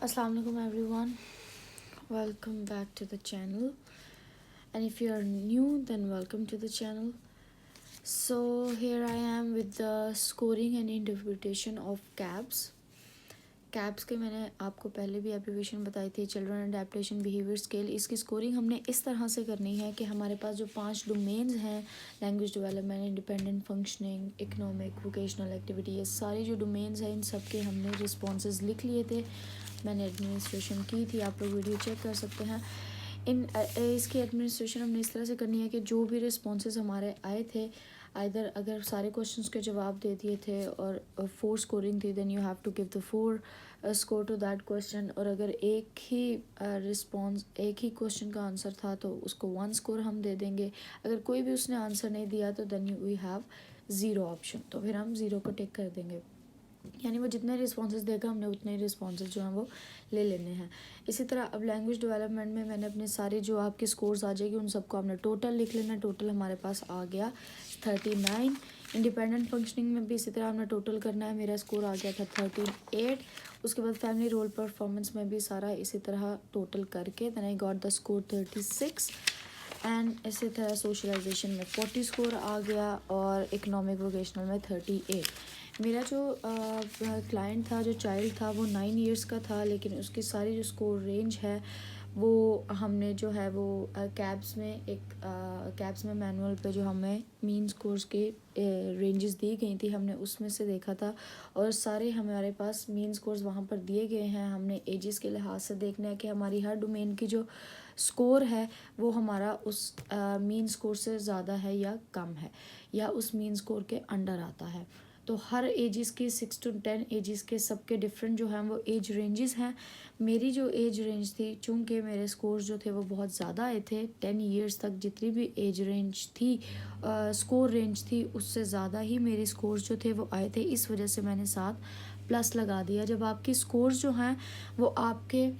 Assalamu alaikum everyone, welcome back to the channel, and if you are new then welcome to the channel. So here I am with the scoring and interpretation of CABS के मैंने आपको पहले भी abbreviation बताई थी, children adaptation behaviour scale. इसकी scoring हमने इस तरह से करनी है कि हमारे पास जो 5 डोमेन्स हैं, language development, independent functioning, economic, vocational activity, ये सारे जो डोमेन्स हैं इन सब के हमने रिस्पॉन्सेज लिख लिए थे। मैंने एडमिनिस्ट्रेशन की थी, आप लोग वीडियो चेक कर सकते हैं। इसकी एडमिनिस्ट्रेशन हमने इस तरह से करनी है कि जो भी रिस्पॉन्सेज हमारे आए थे, आइदर अगर सारे क्वेश्चंस के जवाब दे दिए थे और 4 स्कोरिंग थी, then you have to give the 4 score to that question. और अगर एक ही क्वेश्चन का आंसर था तो उसको 1 स्कोर हम दे देंगे। अगर कोई भी उसने आंसर नहीं दिया तो देन वी हैव 0 ऑप्शन, तो फिर हम 0 को टिक कर देंगे। यानी वो जितने रिस्पॉन्सेज देगा हमने उतने ही रिस्पॉन्सेज जो हैं वो ले लेने हैं। इसी तरह अब लैंग्वेज डेवलपमेंट में मैंने अपने सारे जो आपके स्कोर्स आ जाएगी उन सबको हमने टोटल लिख लेना। टोटल हमारे पास आ गया 39। इंडिपेंडेंट फंक्शनिंग में भी इसी तरह हमने टोटल करना है, मेरा स्कोर आ गया था 38। उसके बाद फैमिली रोल परफॉर्मेंस में भी सारा इसी तरह टोटल करके then I got the score 36। And इसी तरह सोशलाइजेशन में 40 स्कोर आ गया और इकोनॉमिक वोकेशनल में 38। मेरा जो क्लाइंट था, जो चाइल्ड था, वो 9 इयर्स का था, लेकिन उसकी सारी जो स्कोर रेंज है वो हमने जो है वो कैब्स में मैनुअल पे जो हमें मीन स्कोर्स के रेंजेस दी गई थी, हमने उसमें से देखा था और सारे हमारे पास मीन स्कोर्स वहाँ पर दिए गए हैं। हमने एजेस के लिहाज से देखना है कि हमारी हर डोमेन की जो स्कोर है वो हमारा उस मीन स्कोर से ज़्यादा है या कम है या उस मीन स्कोर के अंडर आता है। तो हर एजेस के 6 to 10 एजेस के सबके डिफरेंट जो हैं वो एज रेंजेस हैं। मेरी जो एज रेंज थी, चूँकि मेरे स्कोर्स जो थे वो बहुत ज़्यादा आए थे, 10 इयर्स तक जितनी भी एज रेंज थी, स्कोर रेंज थी, उससे ज़्यादा ही मेरे स्कोर्स जो थे वो आए थे। इस वजह से मैंने 7 प्लस लगा दिया। जब आपकी स्कोर्स जो हैं वो आपके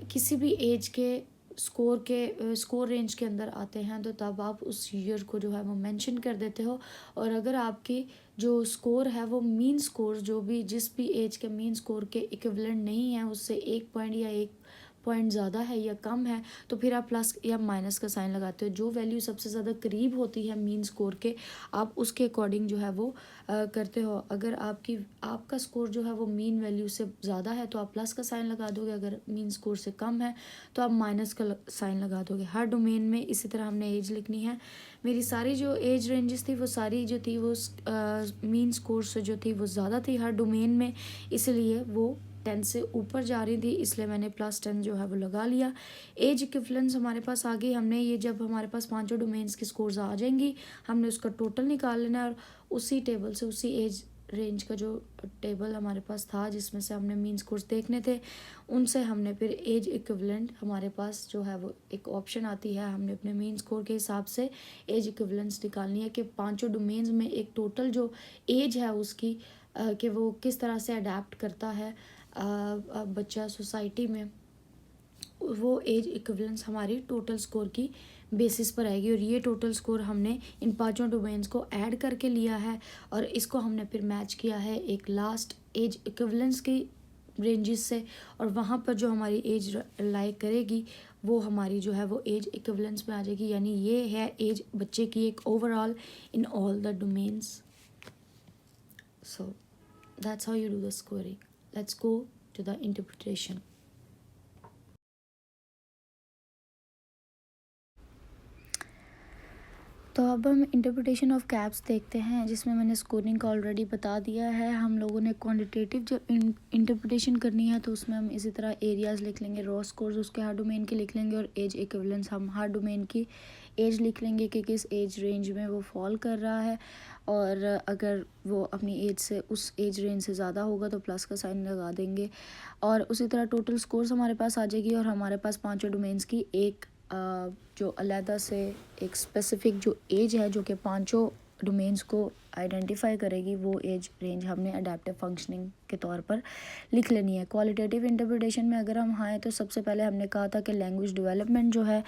किसी भी एज के स्कोर रेंज के अंदर आते हैं तो तब आप उस ईयर को जो है वो मेंशन कर देते हो। और अगर आपकी जो स्कोर है वो मीन स्कोर जो भी जिस भी एज के मीन स्कोर के इक्विवेलेंट नहीं है, उससे 1 पॉइंट या 1 पॉइंट ज़्यादा है या कम है, तो फिर आप प्लस या माइनस का साइन लगाते हो। जो वैल्यू सबसे ज़्यादा करीब होती है मीन स्कोर के, आप उसके अकॉर्डिंग जो है वो करते हो। अगर आपका स्कोर जो है वो मीन वैल्यू से ज़्यादा है तो आप प्लस का साइन लगा दोगे, अगर मीन स्कोर से कम है तो आप माइनस का साइन लगा दोगे। हर डोमेन में इसी तरह हमने एज लिखनी है। मेरी सारी जो एज रेंजेस थी वो सारी जो थी वो मीन स्कोर से जो थी वो ज़्यादा थी हर डोमेन में, इसलिए वो 10 से ऊपर जा रही थी, इसलिए मैंने +10 जो है वो लगा लिया। एज इक्विवेलेंस हमारे पास आ गई। हमने ये जब हमारे पास 5 डोमेन्स की स्कोर्स आ जाएंगी, हमने उसका टोटल निकाल लेना है और उसी टेबल से, उसी एज रेंज का जो टेबल हमारे पास था जिसमें से हमने मीन स्कोर्स देखने थे, उनसे हमने फिर एज इक्विवेलेंट, हमारे पास जो है वो एक ऑप्शन आती है, हमने अपने मीन स्कोर के हिसाब से एज इक्विवेलेंस निकालनी है कि 5 डोमेन्स में एक टोटल जो एज है उसकी कि वो किस तरह से अडेप्ट करता है बच्चा सोसाइटी में, वो एज इक्विवेलेंस हमारी टोटल स्कोर की बेसिस पर आएगी। और ये टोटल स्कोर हमने इन 5 डोमेन्स को ऐड करके लिया है और इसको हमने फिर मैच किया है एक लास्ट एज इक्विवेलेंस की रेंजेस से, और वहाँ पर जो हमारी एज लाई करेगी वो हमारी जो है वो एज इक्विवेलेंस में आ जाएगी। यानी ये है एज बच्चे की एक overall in all the domains. So that's how you do the scoring. Let's go to the interpretation. तो अब हम इंटरप्रिटेशन ऑफ कैब्स देखते हैं, जिसमें मैंने स्कोरिंग का ऑलरेडी बता दिया है। हम लोगों ने क्वांटिटेटिव जो इंटरप्रिटेशन करनी है तो उसमें हम इसी तरह एरियाज़ लिख लेंगे, रॉ स्कोर्स उसके हर डोमेन के लिख लेंगे और एज इक्विवेलेंस हम हर डोमेन की एज लिख लेंगे कि किस एज रेंज में वो फॉल कर रहा है, और अगर वो अपनी एज से उस एज रेंज से ज़्यादा होगा तो प्लस का साइन लगा देंगे। और उसी तरह टोटल स्कोर्स हमारे पास आ जाएगी और हमारे पास 5 डोमेन्स की एक जो अलहदा से एक स्पेसिफिक जो एज है जो कि 5 डोमेन्स को आइडेंटिफाई करेगी वो एज रेंज हमने अडेप्टिव फंक्शनिंग के तौर पर लिख लेनी है। क्वालिटेटिव इंटरप्रिटेशन में अगर हम आए तो सबसे पहले हमने कहा था कि लैंग्वेज डेवलपमेंट जो है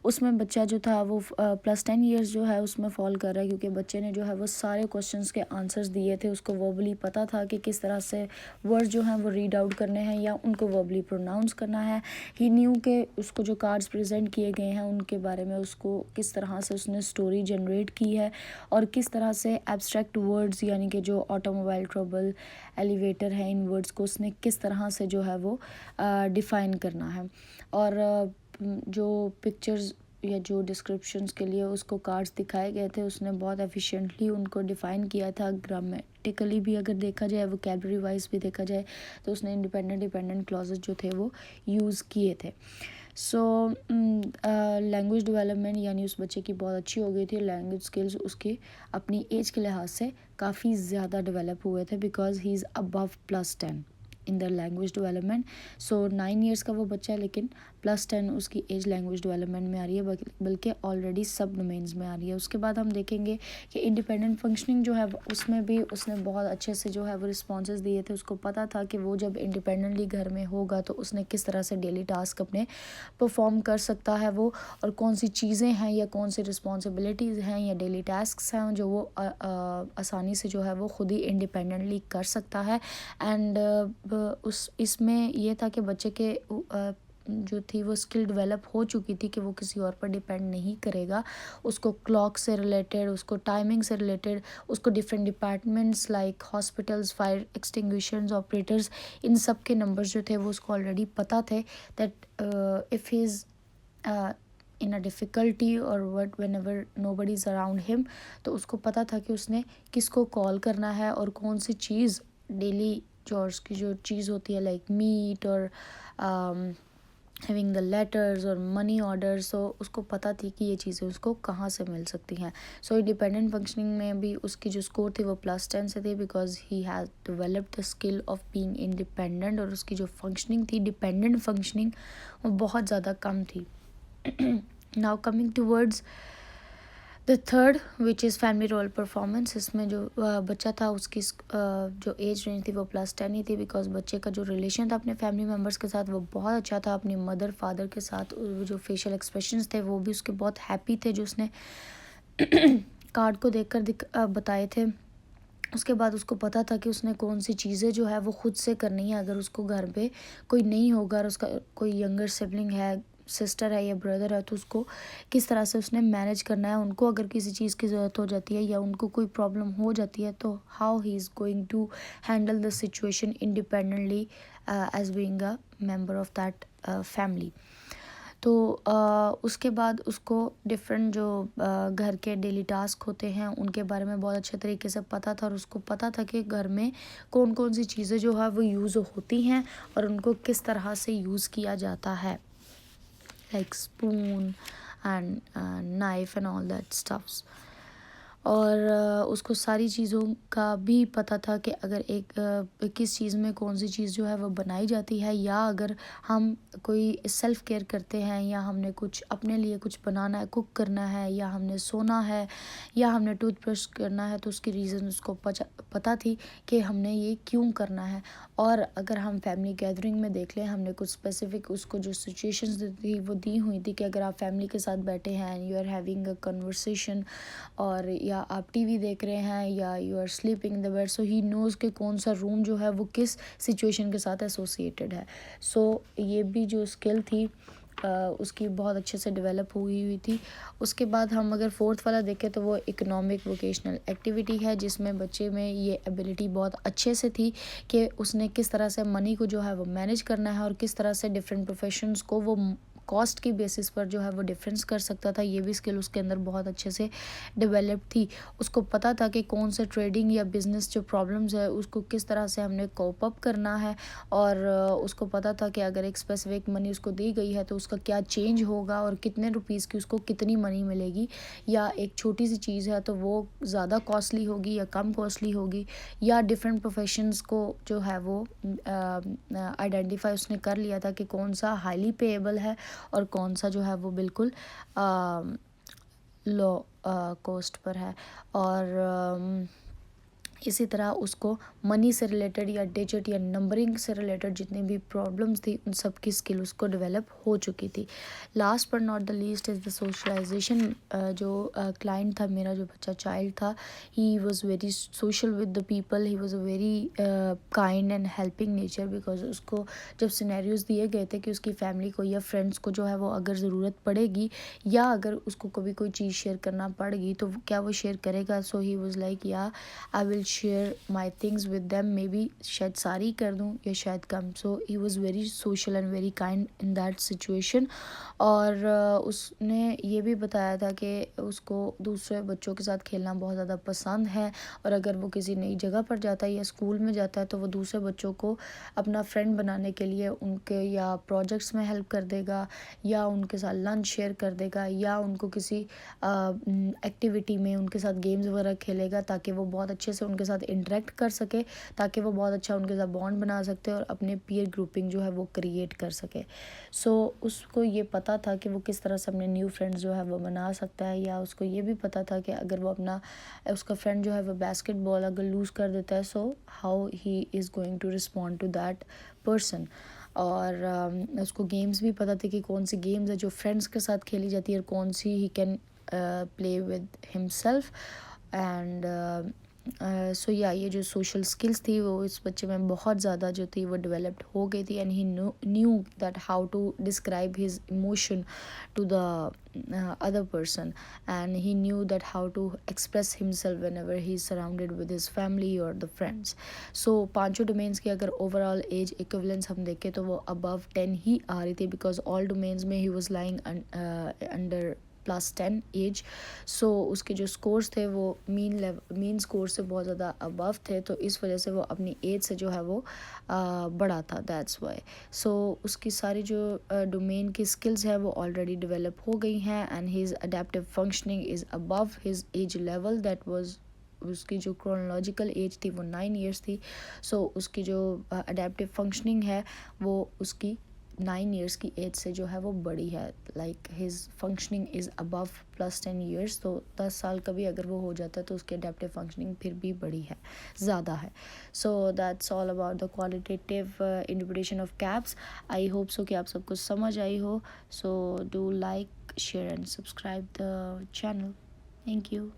उसमें बच्चा जो था वो +10 ईयर्स जो है उसमें फॉल कर रहा है, क्योंकि बच्चे ने जो है वो सारे क्वेश्चंस के आंसर्स दिए थे, उसको वर्बली पता था कि किस तरह से वर्ड्स जो हैं वो रीड आउट करने हैं या उनको वर्बली प्रोनाउंस करना है। ही न्यू के उसको जो कार्ड्स प्रेजेंट किए गए हैं उनके बारे में उसको किस तरह से उसने स्टोरी जनरेट की है और किस तरह से एब्स्ट्रैक्ट वर्ड्स यानी कि जो ऑटोमोबाइल ट्रबल, एलिवेटर है, इन वर्ड्स को उसने किस तरह से जो है वो डिफ़ाइन करना है। और जो पिक्चर्स या जो डिस्क्रिप्शंस के लिए उसको कार्ड्स दिखाए गए थे उसने बहुत एफिशिएंटली उनको डिफ़ाइन किया था। ग्रामेटिकली भी अगर देखा जाए, वोकैबुलरी वाइज भी देखा जाए तो उसने इंडिपेंडेंट डिपेंडेंट क्लॉजेस जो थे वो यूज़ किए थे। सो लैंग्वेज डेवलपमेंट यानी उस बच्चे की बहुत अच्छी हो गई थी। लैंग्वेज स्किल्स उसकी अपनी एज के लिहाज से काफ़ी ज़्यादा डेवलप हुए थे because he is above +10 in the language development. So 9 years का वो बच्चा है लेकिन +10 उसकी एज लैंग्वेज डेवलपमेंट में आ रही है, बल्कि ऑलरेडी सब डोमेन्स में आ रही है। उसके बाद हम देखेंगे कि इंडिपेंडेंट फंक्शनिंग जो है उसमें भी उसने बहुत अच्छे से जो है वो रिस्पॉन्सेज दिए थे। उसको पता था कि वो जब इंडिपेंडेंटली घर में होगा तो उसने किस तरह से डेली टास्क अपने परफॉर्म कर सकता है वो, और कौन सी चीज़ें हैं या कौन सी रिस्पॉन्सिबिलिटीज़ हैं या डेली टास्क हैं जो वो आसानी से जो है वो खुद ही इंडिपेंडेंटली कर सकता है। एंड इसमें ये था कि बच्चे के जो थी वो स्किल डेवलप हो चुकी थी कि वो किसी और पर डिपेंड नहीं करेगा। उसको क्लॉक से रिलेटेड, उसको टाइमिंग से रिलेटेड, उसको different departments like hospitals, fire extinguishers, operators, इन सब के नंबर्स जो थे वो उसको ऑलरेडी पता थे। That if he is in a difficulty और what whenever nobody is around him, तो उसको पता था कि उसने किसको कॉल करना है और कौन सी चीज़ डेली चोर्स की जो चीज़ होती है लाइक मीट और हैविंग द लेटर्स और मनी ऑर्डर्स, सो उसको पता थी कि ये चीज़ें उसको कहाँ से मिल सकती हैं। सो इंडिपेंडेंट फंक्शनिंग में भी उसकी जो स्कोर थी वो +10 से थी because he has developed the skill of being independent, और उसकी जो फंक्शनिंग थी डिपेंडेंट फंक्शनिंग वो बहुत ज़्यादा कम थी। Now coming towards the third which is family role performance, इसमें जो बच्चा था उसकी जो एज रेंज थी वो +10 ही थी बिकॉज बच्चे का जो रिलेशन था अपने फैमिली मेम्बर्स के साथ वो बहुत अच्छा था। अपनी मदर फादर के साथ जो फेशियल एक्सप्रेशंस थे वो भी उसके बहुत हैप्पी थे जो उसने कार्ड को देखकर बताए थे। उसके बाद उसको पता था कि उसने कौन सी चीज़ें जो है वो खुद से करनी है। अगर उसको घर पे कोई नहीं होगा और उसका कोई यंगर सिबलिंग है, सिस्टर है या ब्रदर है, तो उसको किस तरह से उसने मैनेज करना है। उनको अगर किसी चीज़ की ज़रूरत हो जाती है या उनको कोई प्रॉब्लम हो जाती है तो how he is going to handle the situation independently as being a member of that family. तो उसके बाद उसको डिफरेंट जो घर के डेली टास्क होते हैं उनके बारे में बहुत अच्छे तरीके से पता था, और उसको पता था कि घर में कौन कौन सी चीज़ें जो है वो यूज़ होती हैं और उनको किस तरह से यूज़ किया जाता है, like spoon and knife and all that stuffs. और उसको सारी चीज़ों का भी पता था कि अगर किस चीज़ में कौन सी चीज़ जो है वो बनाई जाती है, या अगर हम कोई सेल्फ़ केयर करते हैं या हमने कुछ अपने लिए कुछ बनाना है, कुक करना है, या हमने सोना है, या हमने टूथब्रश करना है, तो उसकी रीज़न उसको पता थी कि हमने ये क्यों करना है। और अगर हम फैमिली गैदरिंग में देख लें, हमने कुछ स्पेसिफिक उसको जो सिचुएशंस थी वो दी हुई थी कि अगर आप फैमिली के साथ बैठे हैं and you are having a conversation, और या आप टीवी देख रहे हैं या you are sleeping in the bed, so he knows के कौन सा रूम जो है वो किस सिचुएशन के साथ एसोसिएटेड है। सो ये भी जो स्किल थी उसकी बहुत अच्छे से डेवलप हुई थी। उसके बाद हम अगर फोर्थ वाला देखें तो वो इकोनॉमिक वोकेशनल एक्टिविटी है, जिसमें बच्चे में ये एबिलिटी बहुत अच्छे से थी कि उसने किस तरह से मनी को जो है वो मैनेज करना है और किस तरह से डिफरेंट प्रोफेशंस को वो कॉस्ट की बेसिस पर जो है वो डिफरेंस कर सकता था। ये भी स्किल उसके अंदर बहुत अच्छे से डेवलप थी। उसको पता था कि कौन से ट्रेडिंग या बिज़नेस जो प्रॉब्लम्स है उसको किस तरह से हमने कोप अप करना है, और उसको पता था कि अगर एक स्पेसिफिक मनी उसको दी गई है तो उसका क्या चेंज होगा और कितने रुपीज़ की उसको कितनी मनी मिलेगी, या एक छोटी सी चीज़ है तो वो ज़्यादा कॉस्टली होगी या कम कॉस्टली होगी, या डिफरेंट प्रोफेशंस को जो है वो आइडेंटिफाई उसने कर लिया था कि कौन सा हाईली पेएबल है और कौन सा जो है वो बिल्कुल लो कॉस्ट पर है। और इसी तरह उसको मनी से रिलेटेड या डिजिट या नंबरिंग से रिलेटेड जितनी भी प्रॉब्लम्स थी उन सब की स्किल उसको डेवलप हो चुकी थी। Last but not the least is the socialisation. जो क्लाइंट था, मेरा जो बच्चा चाइल्ड था, he was very social with the people, he was a very kind and helping nature, because उसको जब सिनेरियोज दिए गए थे कि उसकी फैमिली को या फ्रेंड्स को जो है वो अगर ज़रूरत पड़ेगी या अगर उसको कभी कोई चीज़ शेयर करना पड़ेगी तो क्या वो शेयर करेगा। सो ही वॉज़ लाइक या I will share my things with them, maybe शायद सारी कर दूँ या शायद कम। So he was very social and very kind in that situation. और उसने ये भी बताया था कि उसको दूसरे बच्चों के साथ खेलना बहुत ज़्यादा पसंद है, और अगर वो किसी नई जगह पर जाता है या स्कूल में जाता है तो वो दूसरे बच्चों को अपना फ्रेंड बनाने के लिए उनके या प्रोजेक्ट्स में हेल्प कर देगा, या उनके साथ लंच शेयर कर देगा, या उनको किसी एक्टिविटी में उनके साथ गेम्स वगैरह खेलेगा ताकि वो बहुत अच्छे से उनके साथ इंटरेक्ट कर सके, ताकि वो बहुत अच्छा उनके साथ बॉन्ड बना सकते और अपने पीयर ग्रुपिंग जो है वो क्रिएट कर सके। सो उसको ये पता था कि वो किस तरह से अपने न्यू फ्रेंड्स जो है वो बना सकता है, या उसको ये भी पता था कि अगर वो अपना उसका फ्रेंड जो है वो बास्केटबॉल अगर लूज़ कर देता है, so how he is going to respond to that person. और उसको गेम्स भी पता थे कि कौन सी गेम्स है जो फ्रेंड्स के साथ खेली जाती है और कौन सी he can play with himself. And so या ये जो सोशल स्किल्स थी वो इस बच्चे में बहुत ज़्यादा जो थी वो डेवलप्ड हो गई थी, and he knew that how to describe his emotion to the other person, and he knew that how to express himself whenever he is surrounded with his family or the friends. So पांचों domains की अगर overall as equivalence हम देखें तो वो above 10 ही आ रही थी, because all domains में he was lying under +10 age. So उसके जो स्कोर्स थे वो मीन स्कोर से बहुत ज़्यादा अबव थे, तो इस वजह से वो अपनी एज से जो है वो बड़ा था, दैट्स वाई। सो उसकी सारी जो डोमेन की स्किल्स है वो ऑलरेडी डेवलप हो गई हैं, and his adaptive functioning is above his age level, that was उसकी जो क्रोनोलॉजिकल एज थी वो 9 ईयर्स थी। सो उसकी जो अडेप्टिव फंक्शनिंग है वो उसकी 9 ईयर्स की एज से जो है वो बड़ी है, like his functioning is above +10 years. तो 10 साल का भी अगर वो हो जाता है तो उसकी अडेप्टिव फंक्शनिंग फिर भी बड़ी है, ज़्यादा है। So that's all about the qualitative interpretation of caps. I hope so कि आप सबको समझ आई हो। So do like, share and subscribe the channel. Thank you.